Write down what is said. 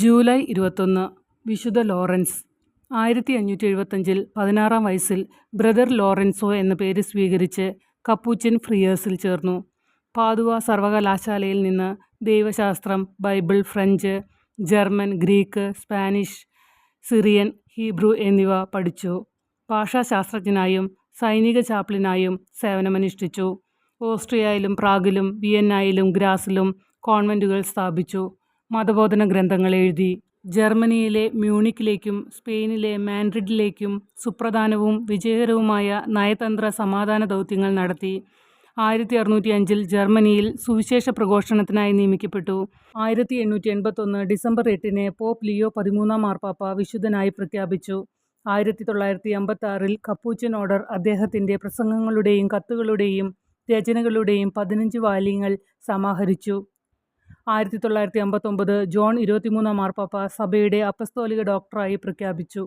July 21 വിശുദ്ധ Lawrence. 1575 16-ാം വയസ്സിൽ brother Lorenzo എന്ന പേര് സ്വീകരിച്ച് കപ്പൂച്ചിൻ ഫ്രിയേഴ്സിൽ ചേർന്നു. പാദുവ സർവകലാശാലയിൽ നിന്ന് ദൈവശാസ്ത്രം, Bible, French, German, Greek, Spanish, Syrian, Hebrew എന്നിവ പഠിച്ചു. ഭാഷാശാസ്ത്രജ്ഞനായും സൈനിക ചാപ്ലിനായും സേവനമനുഷ്ഠിച്ചു. ഓസ്ട്രിയയിലും പ്രാഗിലും വിയന്നയിലും ഗ്രാസിലും കോൺവെന്റുകൾ സ്ഥാപിച്ചു. മതബോധന ഗ്രന്ഥങ്ങൾ എഴുതി. ജർമ്മനിയിലെ മ്യൂണിക്കിലേക്കും സ്പെയിനിലെ മാൻഡ്രിഡിലേക്കും സുപ്രധാനവും വിജയകരവുമായ നയതന്ത്ര സമാധാന ദൗത്യങ്ങൾ നടത്തി. 1605 ജർമ്മനിയിൽ സുവിശേഷ പ്രഘോഷണത്തിനായി നിയമിക്കപ്പെട്ടു. 1881 ഡിസംബർ 8 പോപ്പ് ലിയോ 13 മാർപ്പാപ്പ വിശുദ്ധനായി പ്രഖ്യാപിച്ചു. 1956 കപ്പൂച്ചിൻ ഓർഡർ അദ്ദേഹത്തിൻ്റെ പ്രസംഗങ്ങളുടെയും കത്തുകളുടെയും രചനകളുടെയും 15 വാല്യങ്ങൾ സമാഹരിച്ചു. 1959 ജോൺ 23 മാർപ്പാപ്പ സഭയുടെ അപ്പസ്തോലിക ഡോക്ടറായി പ്രഖ്യാപിച്ചു.